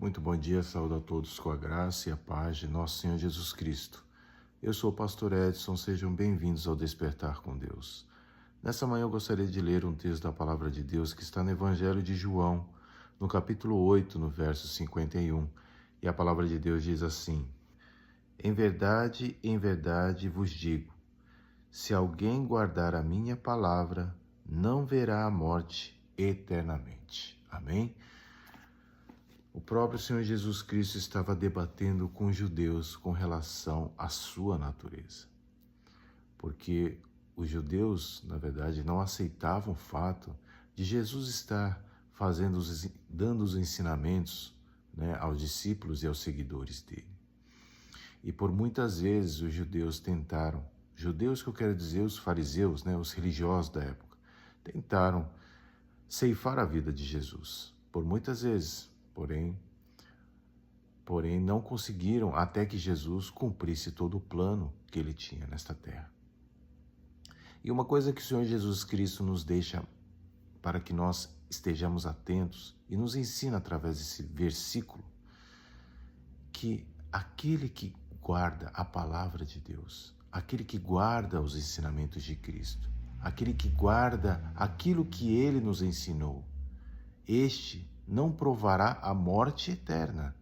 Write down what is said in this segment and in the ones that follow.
Muito bom dia, saúdo a todos com a graça e a paz de nosso Senhor Jesus Cristo. Eu sou o pastor Edson, sejam bem-vindos ao Despertar com Deus. Nessa manhã eu gostaria de ler um texto da Palavra de Deus que está no Evangelho de João, no capítulo 8, no verso 51. E a Palavra de Deus diz assim: em verdade vos digo, se alguém guardar a minha palavra, não verá a morte eternamente. Amém? O próprio Senhor Jesus Cristo estava debatendo com os judeus com relação à sua natureza. Porque os judeus, na verdade, não aceitavam o fato de Jesus estar dando os ensinamentos, aos discípulos e aos seguidores dele. E por muitas vezes os judeus tentaram, judeus que eu quero dizer os fariseus, os religiosos da época, tentaram ceifar a vida de Jesus. Por muitas vezes, Porém, não conseguiram até que Jesus cumprisse todo o plano que ele tinha nesta terra. E uma coisa que o Senhor Jesus Cristo nos deixa para que nós estejamos atentos e nos ensina através desse versículo, que aquele que guarda a palavra de Deus, aquele que guarda os ensinamentos de Cristo, aquele que guarda aquilo que ele nos ensinou, este não provará a morte eterna.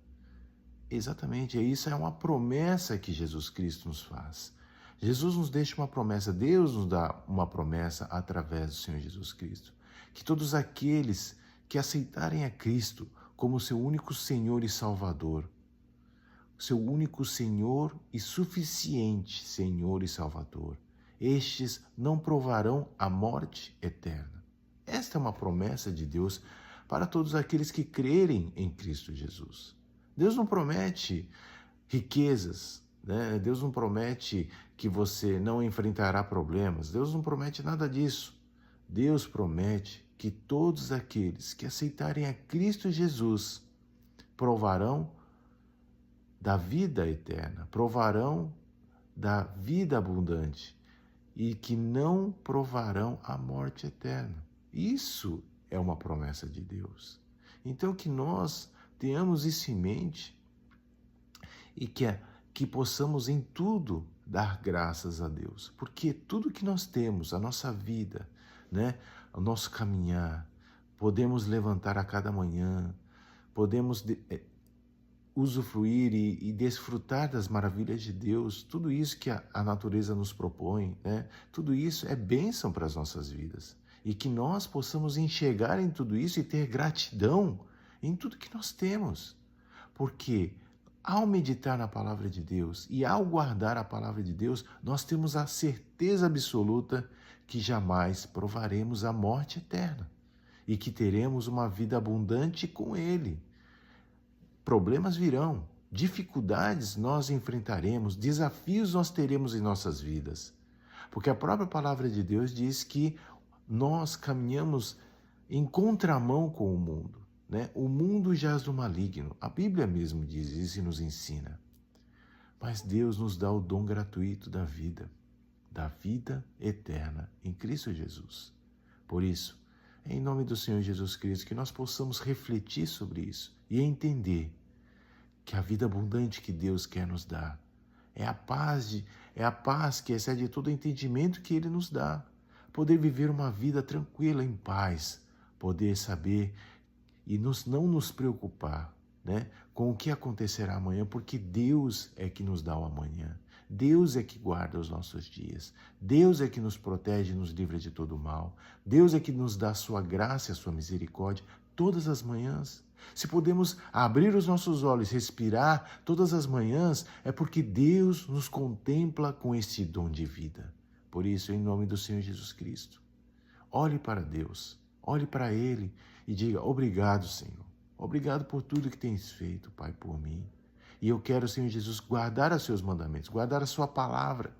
Exatamente, isso é uma promessa que Jesus Cristo nos faz. Jesus nos deixa uma promessa, Deus nos dá uma promessa através do Senhor Jesus Cristo, que todos aqueles que aceitarem a Cristo como seu único Senhor e Salvador, seu único Senhor e suficiente Senhor e Salvador, estes não provarão a morte eterna. Esta é uma promessa de Deus para todos aqueles que crerem em Cristo Jesus. Deus não promete riquezas, Deus não promete que você não enfrentará problemas. Deus não promete nada disso. Deus promete que todos aqueles que aceitarem a Cristo Jesus provarão da vida eterna, provarão da vida abundante e que não provarão a morte eterna. Isso é uma promessa de Deus. Então que nós tenhamos isso em mente e que possamos em tudo dar graças a Deus. Porque tudo que nós temos, a nossa vida, o nosso caminhar, podemos levantar a cada manhã, podemos usufruir e desfrutar das maravilhas de Deus, tudo isso que a natureza nos propõe, tudo isso é bênção para as nossas vidas. E que nós possamos enxergar em tudo isso e ter gratidão em tudo que nós temos. Porque ao meditar na palavra de Deus e ao guardar a palavra de Deus, nós temos a certeza absoluta que jamais provaremos a morte eterna e que teremos uma vida abundante com Ele. Problemas virão, dificuldades nós enfrentaremos, desafios nós teremos em nossas vidas. Porque a própria palavra de Deus diz que nós caminhamos em contramão com o mundo. O mundo jaz do maligno. A Bíblia mesmo diz isso e nos ensina. Mas Deus nos dá o dom gratuito da vida eterna em Cristo Jesus. Por isso, é em nome do Senhor Jesus Cristo que nós possamos refletir sobre isso e entender que a vida abundante que Deus quer nos dar é a paz que excede todo entendimento que Ele nos dá. Poder viver uma vida tranquila, em paz, poder saber e não nos preocupar com o que acontecerá amanhã, porque Deus é que nos dá o amanhã. Deus é que guarda os nossos dias. Deus é que nos protege e nos livra de todo o mal. Deus é que nos dá a sua graça e a sua misericórdia todas as manhãs. Se podemos abrir os nossos olhos, respirar todas as manhãs, é porque Deus nos contempla com esse dom de vida. Por isso, em nome do Senhor Jesus Cristo, olhe para Deus, olhe para Ele e diga: obrigado, Senhor. Obrigado por tudo que tens feito, Pai, por mim. E eu quero, Senhor Jesus, guardar os seus mandamentos, guardar a sua palavra,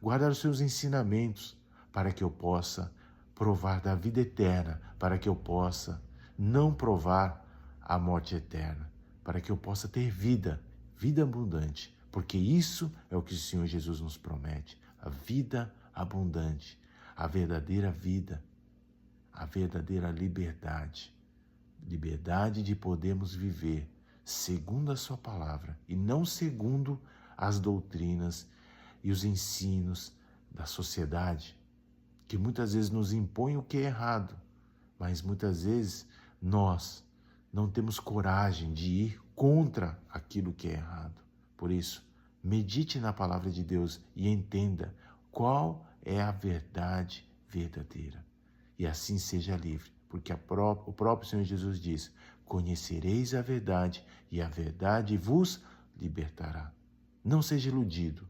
guardar os seus ensinamentos, para que eu possa provar da vida eterna, para que eu possa não provar a morte eterna, para que eu possa ter vida abundante, porque isso é o que o Senhor Jesus nos promete, a vida abundante, a verdadeira vida, a verdadeira liberdade de podermos viver segundo a sua palavra e não segundo as doutrinas e os ensinos da sociedade, que muitas vezes nos impõem o que é errado, mas muitas vezes nós não temos coragem de ir contra aquilo que é errado. Por isso, medite na palavra de Deus e entenda qual é a verdade verdadeira. E assim seja livre, porque o próprio Senhor Jesus diz: conhecereis a verdade e a verdade vos libertará. Não seja iludido,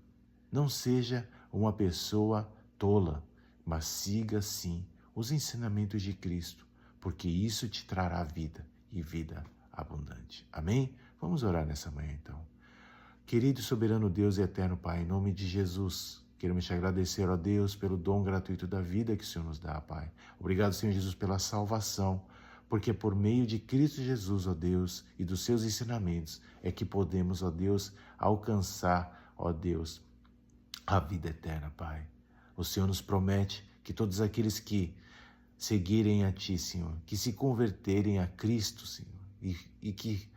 não seja uma pessoa tola, mas siga sim os ensinamentos de Cristo, porque isso te trará vida e vida abundante. Amém? Vamos orar nessa manhã então. Querido e soberano Deus e eterno Pai, em nome de Jesus, queremos te agradecer, ó Deus, pelo dom gratuito da vida que o Senhor nos dá, Pai. Obrigado, Senhor Jesus, pela salvação, porque por meio de Cristo Jesus, ó Deus, e dos seus ensinamentos, é que podemos, ó Deus, alcançar, ó Deus, a vida eterna, Pai. O Senhor nos promete que todos aqueles que seguirem a Ti, Senhor, que se converterem a Cristo, Senhor, e que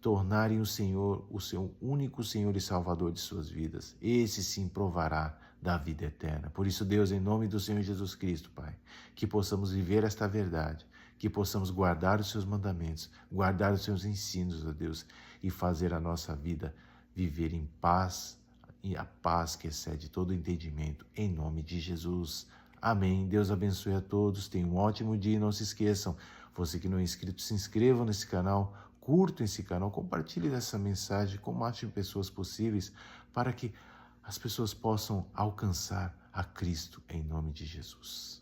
tornarem o Senhor o seu único Senhor e Salvador de suas vidas, esse sim provará da vida eterna. Por isso, Deus, em nome do Senhor Jesus Cristo, Pai, que possamos viver esta verdade, que possamos guardar os seus mandamentos, guardar os seus ensinos, ó Deus, e fazer a nossa vida viver em paz, e a paz que excede todo entendimento, em nome de Jesus. Amém. Deus abençoe a todos. Tenham um ótimo dia e não se esqueçam, você que não é inscrito, se inscreva nesse canal, curtam esse canal, compartilhe essa mensagem com o máximo de pessoas possíveis para que as pessoas possam alcançar a Cristo em nome de Jesus.